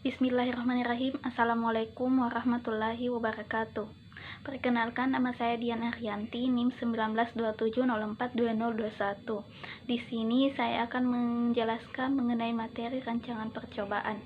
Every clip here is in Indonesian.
Bismillahirrahmanirrahim. Assalamualaikum warahmatullahi wabarakatuh. Perkenalkan, nama saya Dian Arianti, NIM 1927042021. Di sini saya akan menjelaskan mengenai materi rancangan percobaan.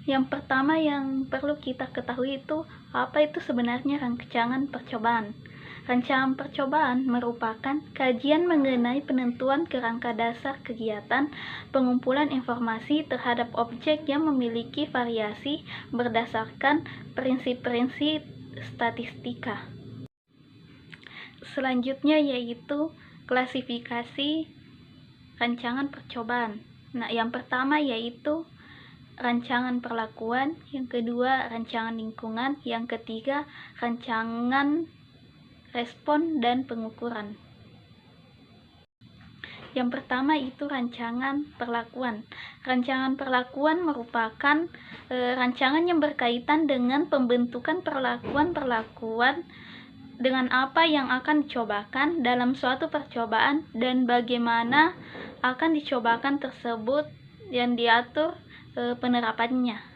Yang pertama yang perlu kita ketahui itu, apa itu sebenarnya rancangan percobaan? Rancangan percobaan merupakan kajian mengenai penentuan kerangka dasar kegiatan pengumpulan informasi terhadap objek yang memiliki variasi berdasarkan prinsip-prinsip statistika. Selanjutnya yaitu klasifikasi rancangan percobaan. Nah, yang pertama yaitu rancangan perlakuan, yang kedua rancangan lingkungan, yang ketiga rancangan respon dan pengukuran. Yang pertama itu rancangan perlakuan. Rancangan perlakuan merupakan rancangan yang berkaitan dengan pembentukan perlakuan-perlakuan dengan apa yang akan dicobakan dalam suatu percobaan dan bagaimana akan dicobakan tersebut yang diatur penerapannya.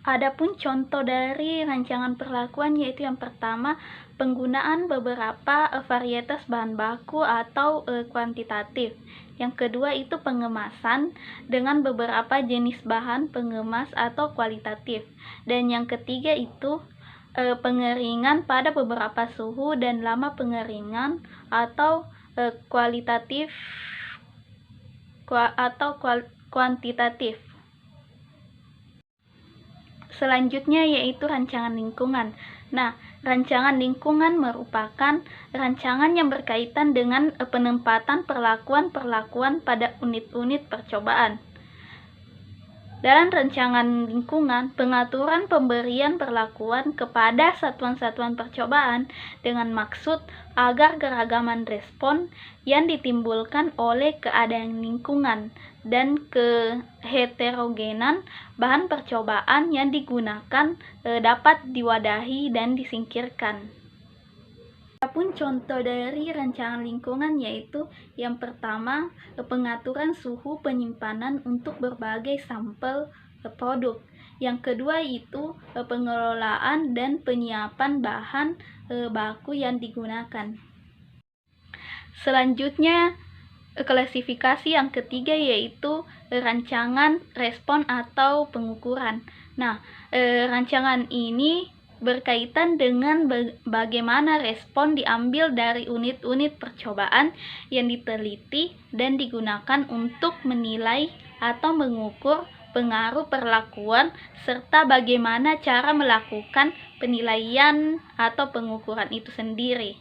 Adapun contoh dari rancangan perlakuan yaitu yang pertama, penggunaan beberapa varietas bahan baku atau kuantitatif. Yang kedua itu pengemasan dengan beberapa jenis bahan pengemas atau kualitatif. Dan yang ketiga itu pengeringan pada beberapa suhu dan lama pengeringan atau kualitatif atau kuantitatif. Selanjutnya yaitu rancangan lingkungan. Nah, rancangan lingkungan merupakan rancangan yang berkaitan dengan penempatan perlakuan-perlakuan pada unit-unit percobaan. Dalam rancangan lingkungan, pengaturan pemberian perlakuan kepada satuan-satuan percobaan dengan maksud agar keragaman respon yang ditimbulkan oleh keadaan lingkungan dan keheterogenan bahan percobaan yang digunakan dapat diwadahi dan disingkirkan. Adapun contoh dari rancangan lingkungan yaitu yang pertama, pengaturan suhu penyimpanan untuk berbagai sampel produk. Yang kedua itu pengelolaan dan penyiapan bahan baku yang digunakan. Selanjutnya klasifikasi yang ketiga yaitu rancangan respon atau pengukuran. Nah, rancangan ini berkaitan dengan bagaimana respon diambil dari unit-unit percobaan yang diteliti dan digunakan untuk menilai atau mengukur pengaruh perlakuan serta bagaimana cara melakukan penilaian atau pengukuran itu sendiri.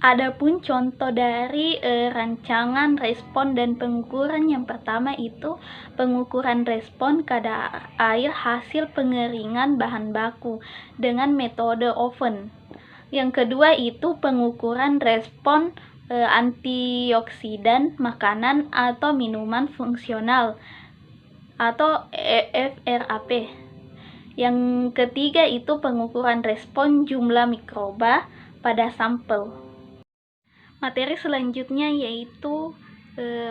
Adapun contoh dari rancangan respon dan pengukuran yang pertama itu pengukuran respon kadar air hasil pengeringan bahan baku dengan metode oven. Yang kedua itu pengukuran respon antioksidan makanan atau minuman fungsional atau FRAP. Yang ketiga itu pengukuran respon jumlah mikroba pada sampel. Materi selanjutnya yaitu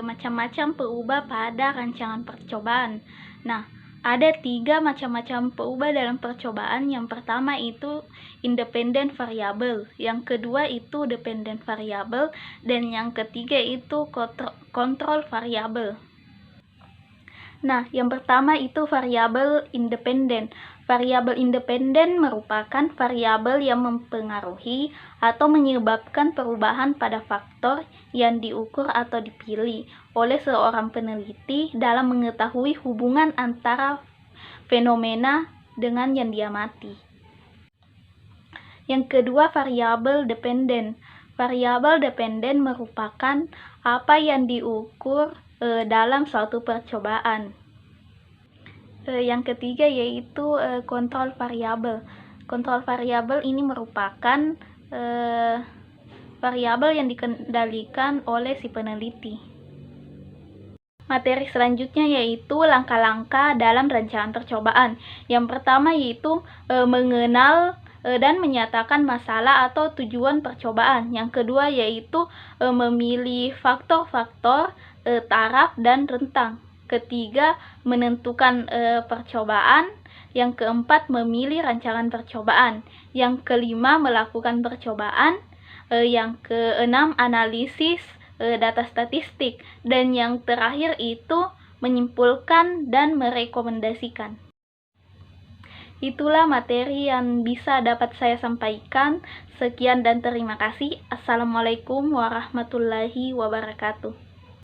macam-macam peubah pada rancangan percobaan. Nah, ada 3 macam-macam peubah dalam percobaan. Yang pertama itu independent variable, yang kedua itu dependent variable, dan yang ketiga itu control variable. Nah, yang pertama itu variabel independen. Variabel independen merupakan variabel yang mempengaruhi atau menyebabkan perubahan pada faktor yang diukur atau dipilih oleh seorang peneliti dalam mengetahui hubungan antara fenomena dengan yang diamati. Yang kedua, variabel dependen. Variabel dependen merupakan apa yang diukur dalam suatu percobaan. Yang ketiga yaitu kontrol variabel. Kontrol variabel ini merupakan variabel yang dikendalikan oleh si peneliti. Materi selanjutnya yaitu langkah-langkah dalam rancangan percobaan. Yang pertama yaitu mengenal dan menyatakan masalah atau tujuan percobaan. Yang kedua yaitu memilih faktor-faktor taraf dan rentang. ketiga menentukan percobaan, yang keempat memilih rancangan percobaan, yang kelima melakukan percobaan, yang keenam analisis data statistik, dan yang terakhir itu menyimpulkan dan merekomendasikan. Itulah materi yang bisa dapat saya sampaikan. Sekian dan terima kasih. Assalamualaikum warahmatullahi wabarakatuh.